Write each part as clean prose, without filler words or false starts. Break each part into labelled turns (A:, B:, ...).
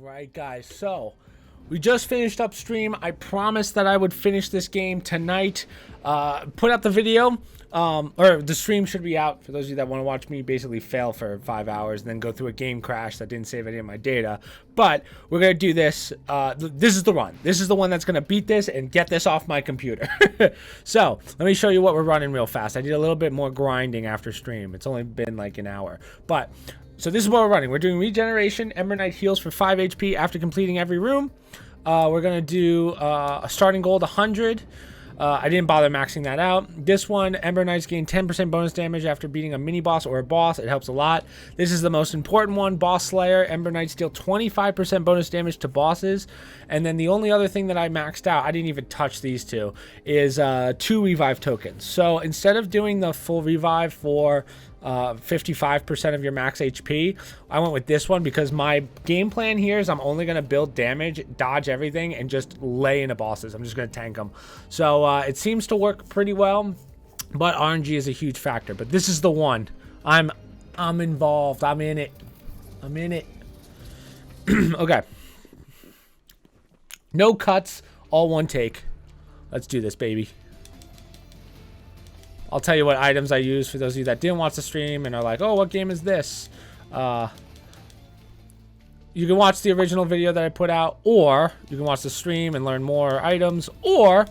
A: Right, guys, so we just finished up stream. I promised that I would finish this game tonight. Put out the video, or the stream should be out for those of you that want to watch me basically fail for 5 hours and then go through a game crash that didn't save any of my data. But we're going to do this. This is the run. This is the one that's going to beat this and get this off my computer. So let me show you what we're running real fast. I did a little bit more grinding after stream. It's only been like an hour. But so this is what we're running. We're doing regeneration. Ember Knight heals for 5 HP after completing every room. We're going to do a starting gold 100. I didn't bother maxing that out. This one, Ember Knights gain 10% bonus damage after beating a mini boss or a boss. It helps a lot. This is the most important one, Boss Slayer. Ember Knights deal 25% bonus damage to bosses. And then the only other thing that I maxed out, I didn't even touch these two, is 2 revive tokens. So instead of doing the full revive for 55% of your max HP, I went with this one because my game plan here is I'm only going to build damage, dodge everything, and just lay into bosses. I'm just going to tank them. So it seems to work pretty well, but RNG is a huge factor. But this is the one. I'm involved. I'm in it. I'm in it. Okay. No cuts, all one take. Let's do this, baby. I'll tell you what items I use for those of you that didn't watch the stream and are like, oh, what game is this? You can watch the original video that I put out, or you can watch the stream and learn more items, or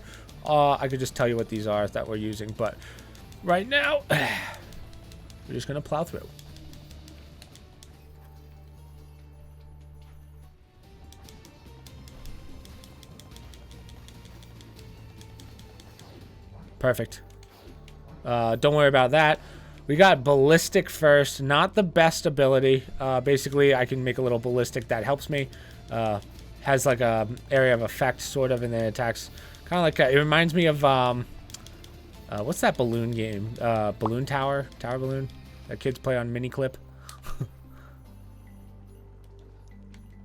A: I could just tell you what these are that we're using. But right now, we're just going to plow through. Perfect. Don't worry about that. We got ballistic first, not the best ability. Basically, I can make a little ballistic that helps me. Has like a area of effect sort of, and then attacks. Kind of like it reminds me of what's that balloon game? Balloon Tower Balloon that kids play on mini clip.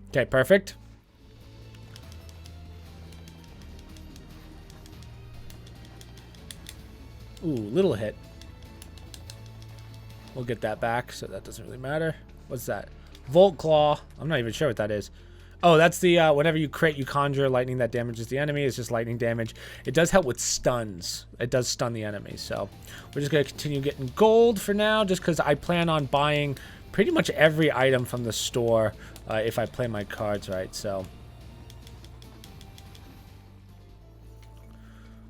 A: Okay, perfect. Ooh, little hit. We'll get that back, so that doesn't really matter. What's that? Volt Claw. I'm not even sure what that is. Oh, that's the, whenever you crit, you conjure lightning that damages the enemy. It's just lightning damage. It does help with stuns. It does stun the enemy, so we're just going to continue getting gold for now, just because I plan on buying pretty much every item from the store if I play my cards right, so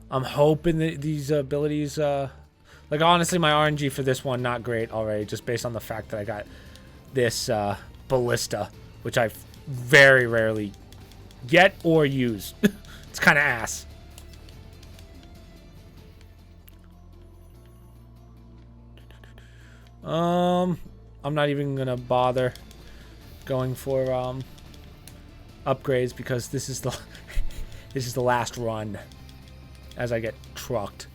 A: I'm hoping that these abilities, like honestly, my RNG for this one, not great already, just based on the fact that I got this ballista, which I very rarely get or use. It's kind of ass. I'm not even going to bother going for upgrades because this is the this is the last run. As I get trucked.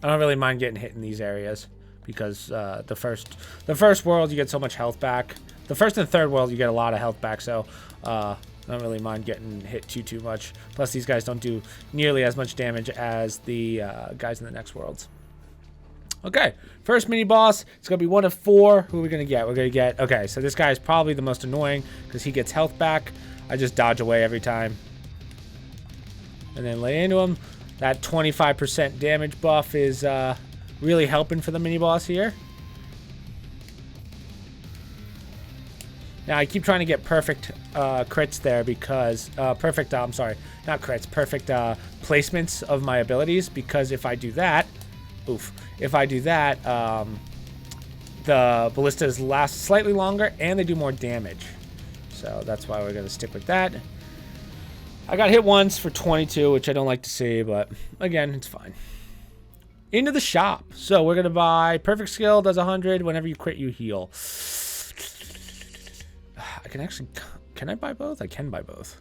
A: I don't really mind getting hit in these areas because the first world you get so much health back. The first and third world you get a lot of health back, so I don't really mind getting hit too much. Plus these guys don't do nearly as much damage as the guys in the next worlds. Okay, first mini boss. It's gonna be 1 of 4. Who are we gonna get? We're gonna get, okay, so this guy is probably the most annoying because he gets health back. I just dodge away every time. And then lay into him. That 25% damage buff is really helping for the mini boss here. Now I keep trying to get perfect crits there because perfect I'm sorry, not crits, perfect placements of my abilities, because if I do that, if I do that, the ballistas last slightly longer and they do more damage. So that's why we're gonna stick with that. I got hit once for 22, which I don't like to see, but again, it's fine. Into the shop. So we're going to buy perfect skill, does 100. Whenever you crit, you heal. I can actually, can I buy both? I can buy both.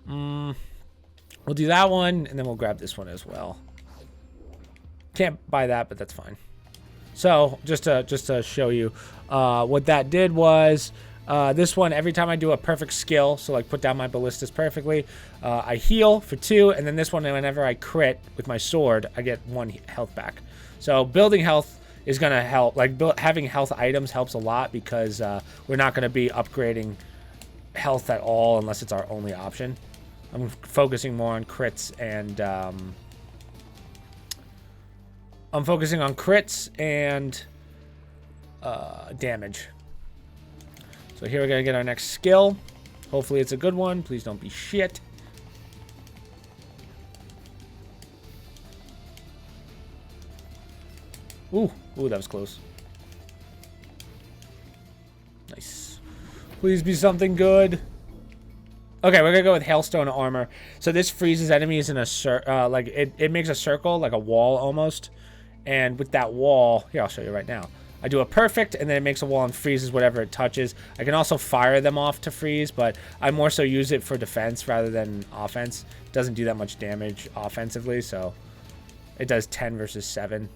A: We'll do that one, and then we'll grab this one as well. Can't buy that, but that's fine. So just to show you what that did was, this one, every time I do a perfect skill, so like put down my ballistas perfectly, I heal for 2, and then this one, whenever I crit with my sword, I get 1 health back. So building health is going to help. Like having health items helps a lot because we're not going to be upgrading health at all unless it's our only option. I'm focusing more on crits and damage. So here we're gonna get our next skill. Hopefully it's a good one. Please don't be shit. Ooh, that was close. Nice. Please be something good. Okay, we're gonna go with Hailstone Armor. So this freezes enemies in a like it makes a circle, like a wall almost. And with that wall, here I'll show you right now. I do a perfect, and then it makes a wall and freezes whatever it touches. I can also fire them off to freeze, but I more so use it for defense rather than offense. It doesn't do that much damage offensively, so it does 10 versus 7.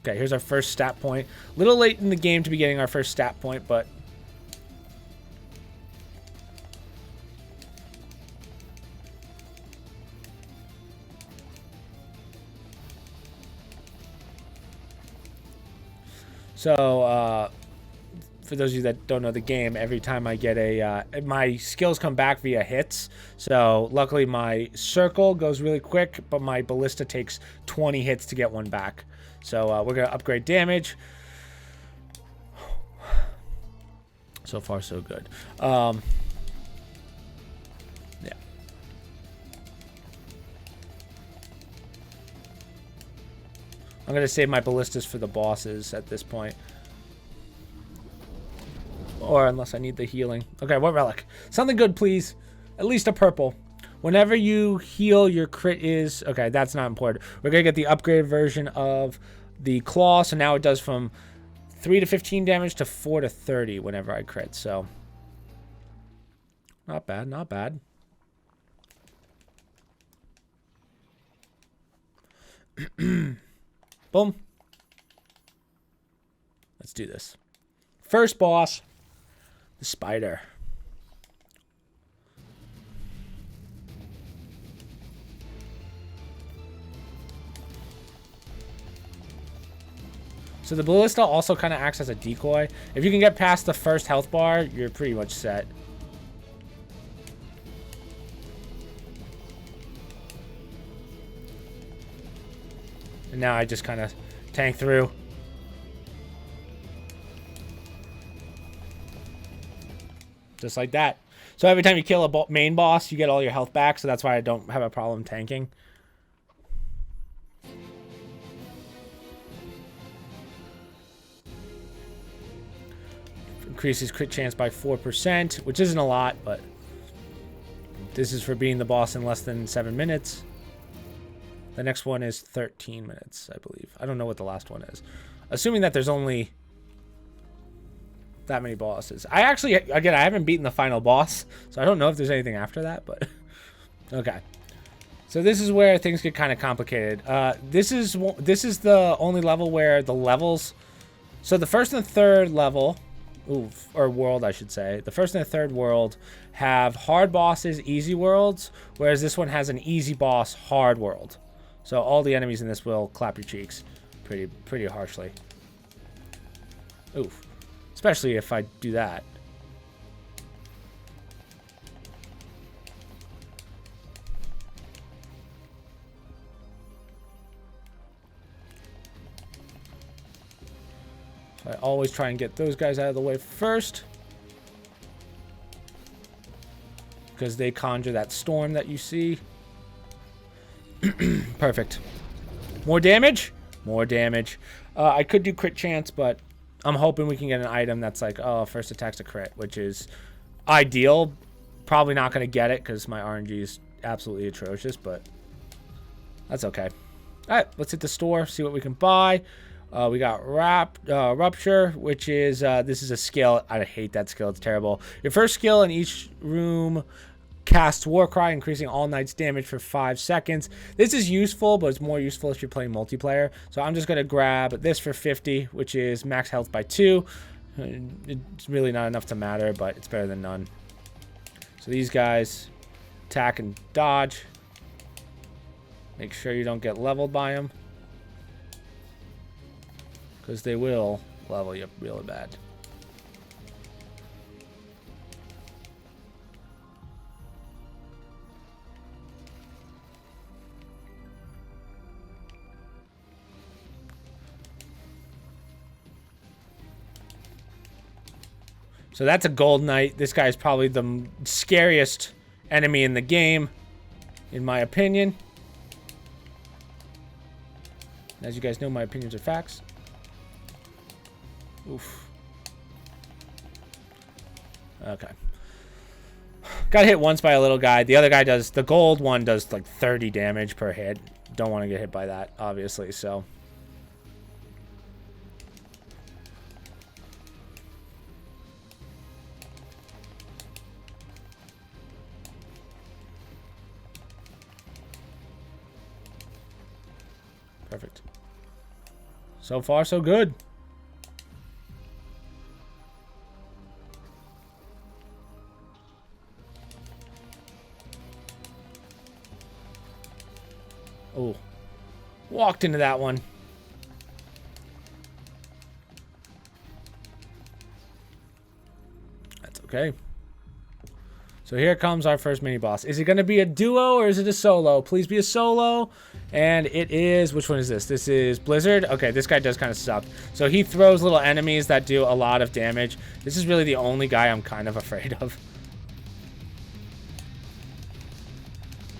A: Okay, here's our first stat point. A little late in the game to be getting our first stat point, but so, for those of you that don't know the game, every time I get a, my skills come back via hits. So, luckily my circle goes really quick, but my ballista takes 20 hits to get one back. So, we're going to upgrade damage. So far, so good. Yeah. I'm going to save my ballistas for the bosses at this point. Or unless I need the healing. Okay, what relic? Something good, please. At least a purple. Whenever you heal, your crit is... Okay, that's not important. We're going to get the upgraded version of the claw. So now it does from 3 to 15 damage to 4 to 30 whenever I crit. So, not bad, not bad. Boom. Let's do this. First boss, the spider. So the ballista also kind of acts as a decoy. If you can get past the first health bar, you're pretty much set. And now I just kind of tank through. Just like that. So every time you kill a main boss, you get all your health back. So that's why I don't have a problem tanking. Increases crit chance by 4%, which isn't a lot, but this is for being the boss in less than 7 minutes. The next one is 13 minutes, I believe. I don't know what the last one is. Assuming that there's only that many bosses. I actually, again, I haven't beaten the final boss, so I don't know if there's anything after that, but okay. So this is where things get kind of complicated. This is the only level where the levels... So the first and third level... or world, I should say. The first and the third world have hard bosses, easy worlds, whereas this one has an easy boss, hard world. So all the enemies in this will clap your cheeks pretty harshly. Oof. Especially if I do that. So I always try and get those guys out of the way first, because they conjure that storm that you see. Perfect. More damage? More damage. I could do crit chance, but I'm hoping we can get an item that's like, oh, first attack's a crit, which is ideal. Probably not going to get it because my RNG is absolutely atrocious, but that's okay. All right, let's hit the store, see what we can buy. We got Rupture, which is, this is a skill. I hate that skill. It's terrible. Your first skill in each room casts Warcry, increasing all knight's damage for 5 seconds. This is useful, but it's more useful if you're playing multiplayer. So I'm just going to grab this for 50, which is max health by 2. It's really not enough to matter, but it's better than none. So these guys, attack and dodge. Make sure you don't get leveled by them, because they will level you up really bad. So that's a gold knight. This guy is probably the scariest enemy in the game, in my opinion. As you guys know, my opinions are facts. Oof. Okay. Got hit once by a little guy. The other guy does, the gold one does like 30 damage per hit. Don't want to get hit by that, obviously, so. Perfect. So far, so good. Oh. Walked into that one. That's okay. So here comes our first mini boss. Is it going to be a duo or is it a solo? Please be a solo. And it is, which one is this? This is Blizzard. Okay, this guy does kind of suck. So he throws little enemies that do a lot of damage. This is really the only guy I'm kind of afraid of.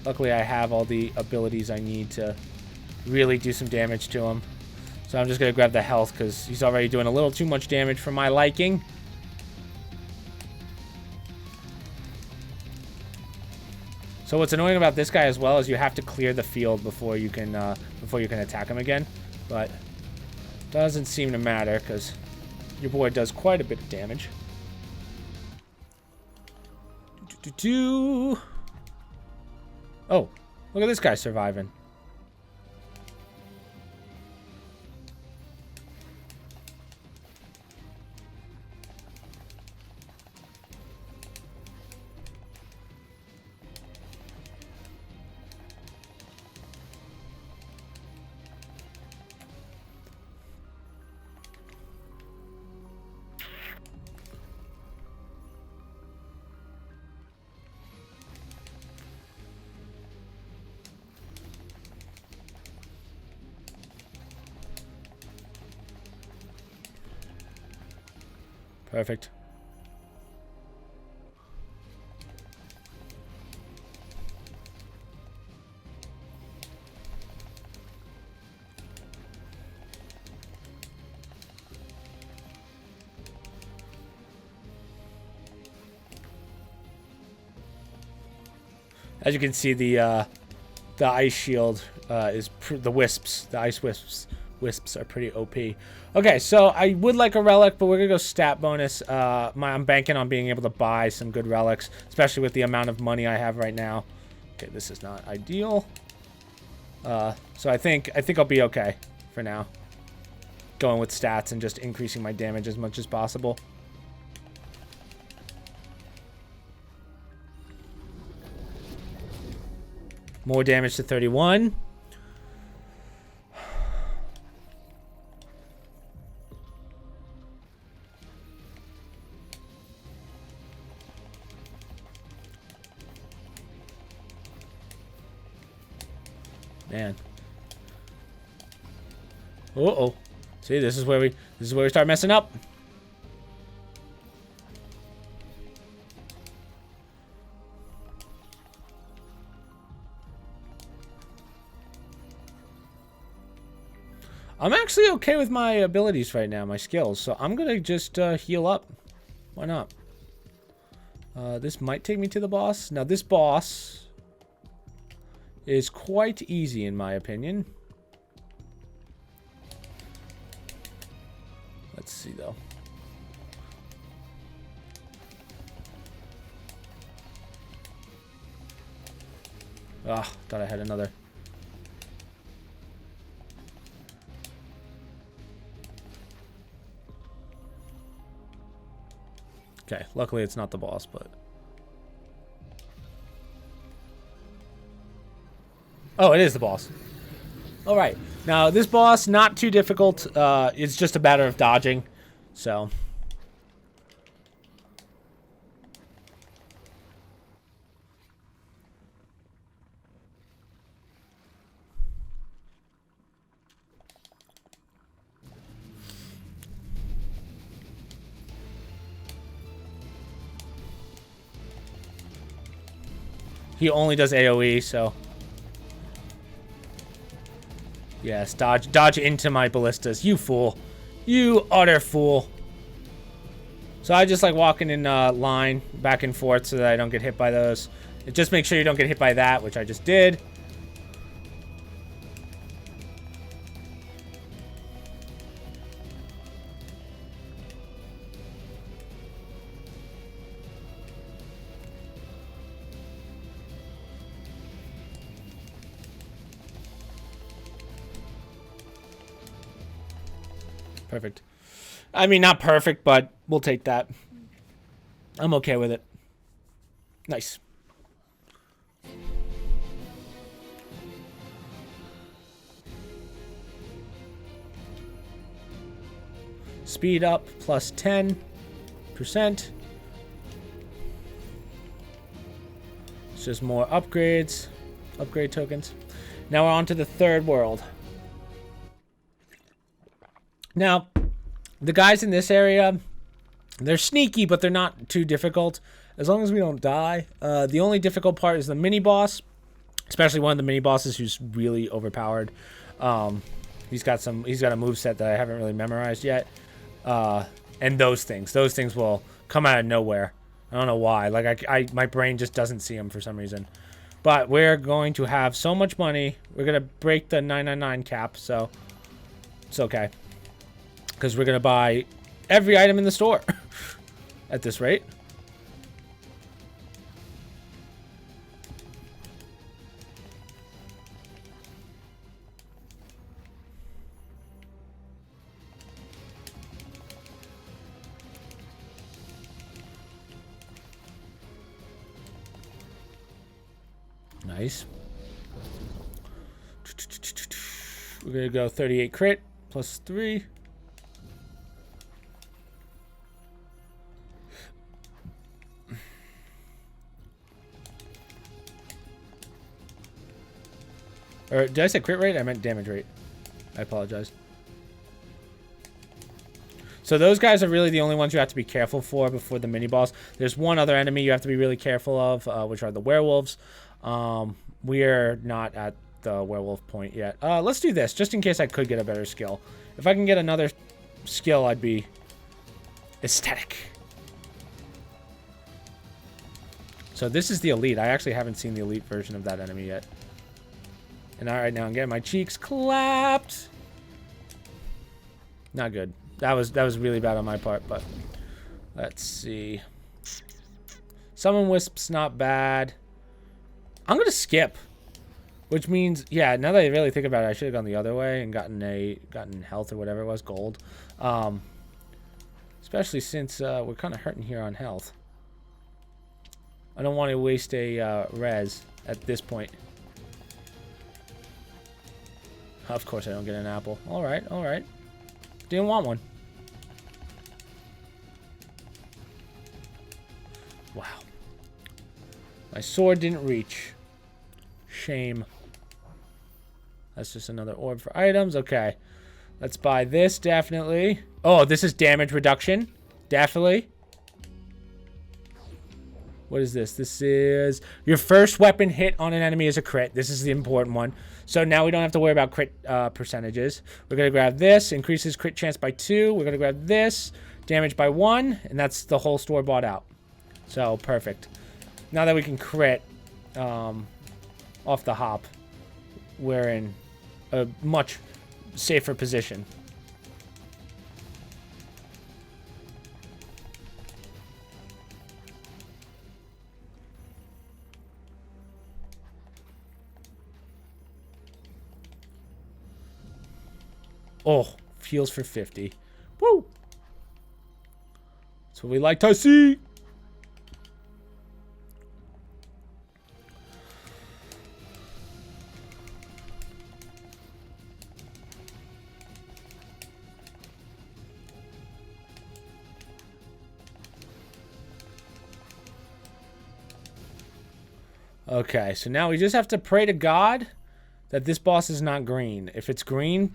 A: Luckily, I have all the abilities I need to really do some damage to him. So I'm just going to grab the health because he's already doing a little too much damage for my liking. So what's annoying about this guy as well is you have to clear the field before you can attack him again. But doesn't seem to matter because your boy does quite a bit of damage. Oh, look at this guy surviving. Perfect. As you can see, the ice shield is the wisps. The ice wisps are pretty OP. Okay, so I would like a relic, but we're gonna go stat bonus. I'm banking on being able to buy some good relics, especially with the amount of money I have right now. Okay, this is not ideal. So I think I'll be okay for now. Going with stats and just increasing my damage as much as possible. More damage to 31. Man. Uh-oh. See, this is where we start messing up. I'm actually okay with my abilities right now, my skills, so I'm gonna just heal up. Why not? This might take me to the boss. Now, this boss is quite easy, in my opinion. Let's see, though. Ah, thought I had another. Okay, luckily it's not the boss, but... Oh, it is the boss. All right. Now, this boss, not too difficult. It's just a matter of dodging. So... He only does AoE, so... Yes, dodge into my ballistas. You fool. You utter fool. So I just like walking in line back and forth so that I don't get hit by those. Just make sure you don't get hit by that, which I just did. Perfect. I mean, not perfect, but we'll take that. I'm okay with it. Nice. Speed up plus 10%. It's just more upgrades. Upgrade tokens. Now we're on to the third world. Now, the guys in this area, they're sneaky, but they're not too difficult. As long as we don't die. The only difficult part is the mini-boss. Especially one of the mini-bosses who's really overpowered. He's got a moveset that I haven't really memorized yet. And those things will come out of nowhere. I don't know why. Like, my brain just doesn't see them for some reason. But we're going to have so much money. We're going to break the 999 cap, so it's okay. Because we're going to buy every item in the store at this rate. Nice. We're going to go 38 crit plus 3. Or did I say crit rate? I meant damage rate. I apologize. So those guys are really the only ones you have to be careful for before the mini-boss. There's one other enemy you have to be really careful of, which are the werewolves. We are not at the werewolf point yet. Let's do this, just in case I could get a better skill. If I can get another skill, I'd be ecstatic. So this is the elite. I actually haven't seen the elite version of that enemy yet. And all right, now I'm getting my cheeks clapped. Not good. That was really bad on my part, but let's see. Summon Wisp's not bad. I'm gonna skip, which means, yeah. Now that I really think about it, I should have gone the other way and gotten health or whatever it was, gold. Especially since we're kind of hurting here on health. I don't want to waste a res at this point. Of course I don't get an apple. Alright, alright. Didn't want one. Wow. My sword didn't reach. Shame. That's just another orb for items. Okay. Let's buy this, definitely. Oh, this is damage reduction. Definitely. What is this? This is your first weapon hit on an enemy is a crit. This is the important one. So now we don't have to worry about crit percentages. We're going to grab this. Increases crit chance by 2. We're going to grab this. Damage by 1. And that's the whole store bought out. So, perfect. Now that we can crit off the hop, we're in a much safer position. Oh, feels for 50. Woo! That's what we like to see. Okay, so now we just have to pray to God that this boss is not green. If it's green,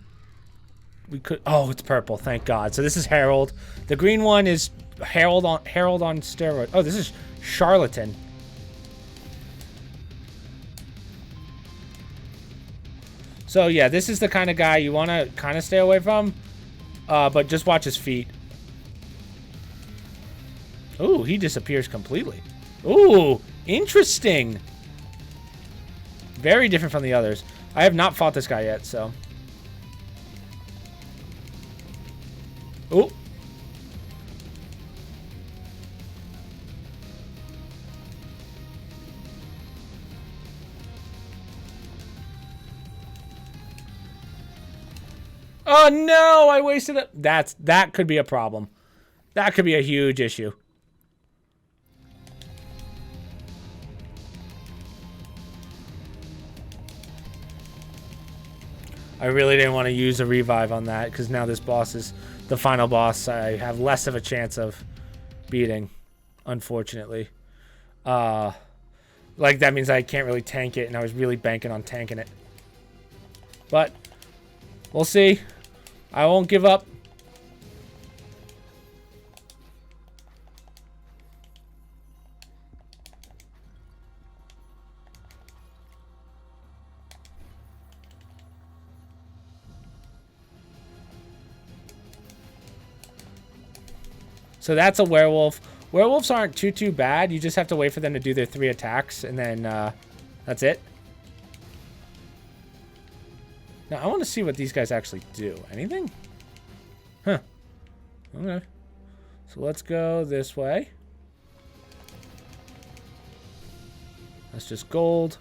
A: we could... Oh, it's purple. Thank God. So this is Herald. The green one is Herald on steroid. Oh, this is Charlatan. So yeah, this is the kind of guy you want to kind of stay away from. But just watch his feet. Ooh, he disappears completely. Ooh, interesting. Very different from the others. I have not fought this guy yet, so. Ooh. Oh no, I wasted it. That could be a problem. That could be a huge issue. I really didn't want to use a revive on that because now this boss is the final boss I have less of a chance of beating, unfortunately. Like that means I can't really tank it, and I was really banking on tanking it. But we'll see. I won't give up. So that's a werewolf. Werewolves aren't too bad. You just have to wait for them to do their 3 attacks, and then that's it. Now, I want to see what these guys actually do. Anything? Huh. Okay. So let's go this way. That's just gold.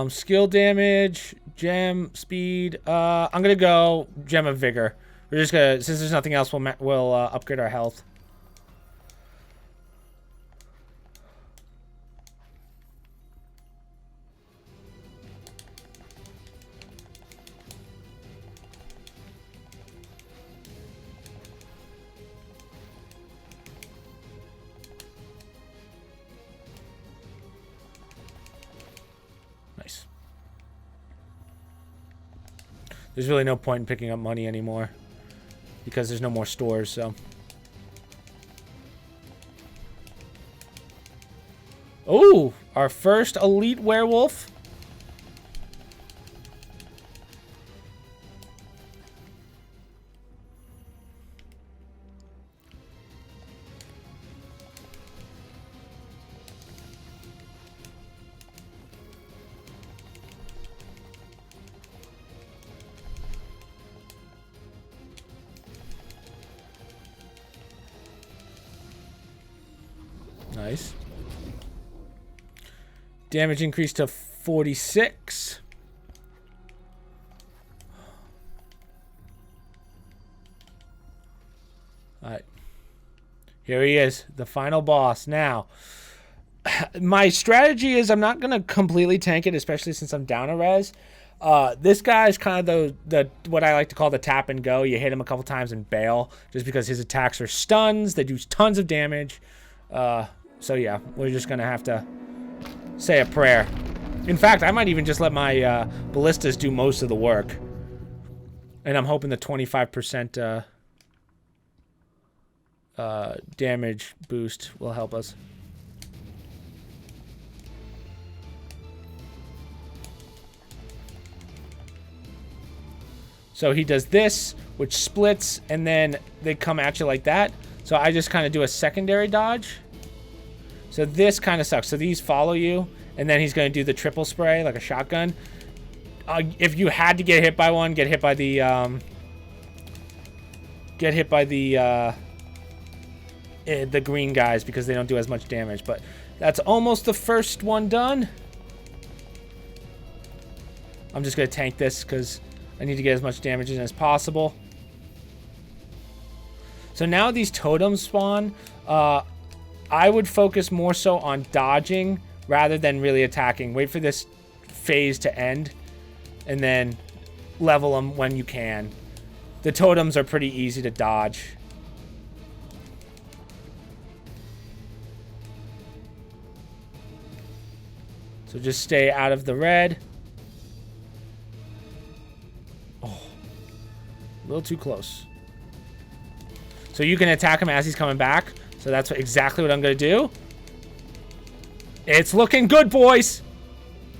A: Skill damage, gem, speed. I'm gonna go gem of vigor. We're just gonna, since there's nothing else, we'll upgrade our health. Nice. There's really no point in picking up money anymore because there's no more stores, so. Oh, our first elite werewolf. Nice. Damage increased to 46. Alright. Here he is, the final boss. Now, my strategy is I'm not going to completely tank it, especially since I'm down a res. This guy is kind of the what I like to call the tap and go. You hit him a couple times and bail, just because his attacks are stuns. They do tons of damage. So yeah, we're just going to have to say a prayer. In fact, I might even just let my ballistas do most of the work. And I'm hoping the 25% damage boost will help us. So he does this, which splits, and then they come at you like that. So I just kind of do a secondary dodge. So this kind of sucks. So these follow you, and then he's going to do the triple spray like a shotgun. If you had to get hit by one, get hit by the green guys because they don't do as much damage. But that's almost the first one done. I'm just going to tank this because I need to get as much damage in as possible. So now these totems spawn. I would focus more so on dodging rather than really attacking. Wait for this phase to end and then level them when you can. The totems are pretty easy to dodge. So just stay out of the red. Oh, little too close. So you can attack him as he's coming back. So that's exactly what I'm going to do. It's looking good, boys.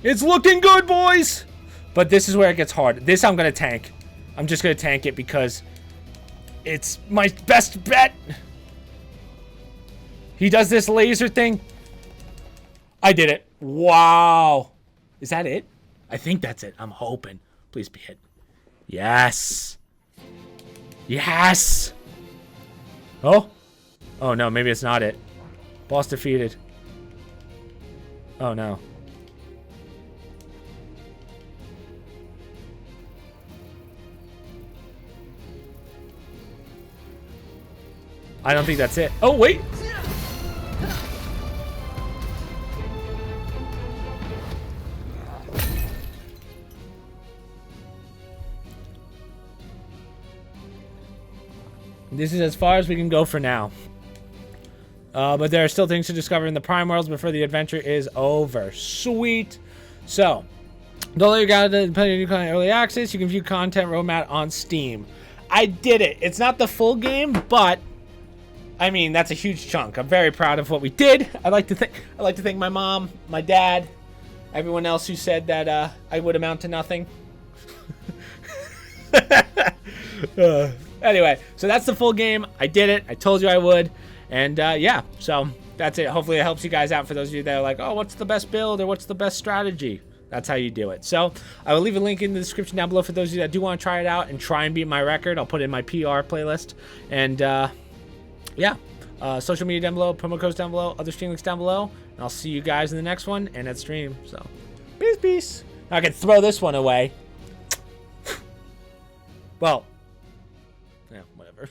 A: It's looking good, boys. But this is where it gets hard. This I'm going to tank. I'm just going to tank it because it's my best bet. He does this laser thing. I did it. Wow. Is that it? I think that's it. I'm hoping. Please be hit. Yes. Yes. Oh. Oh, no. Maybe it's not it. Boss defeated. Oh, no. I don't think that's it. Oh, wait. This is as far as we can go for now. But there are still things to discover in the Prime Worlds before the adventure is over. Sweet. So, don't let your guide depend on early access. You can view content roadmap on Steam. I did it. It's not the full game, but I mean that's a huge chunk. I'm very proud of what we did. I'd like to thank my mom, my dad, everyone else who said that I would amount to nothing. Anyway, so that's the full game. I did it. I told you I would. And yeah, so that's it. Hopefully it helps you guys out for those of you that are like, oh, what's the best build or what's the best strategy? That's how you do it. So I will leave a link in the description down below for those of you that do want to try it out and try and beat my record. I'll put it in my PR playlist. And yeah, social media down below, promo codes down below, other stream links down below. And I'll see you guys in the next one and at stream. So peace, peace. I can throw this one away. Well, yeah, whatever.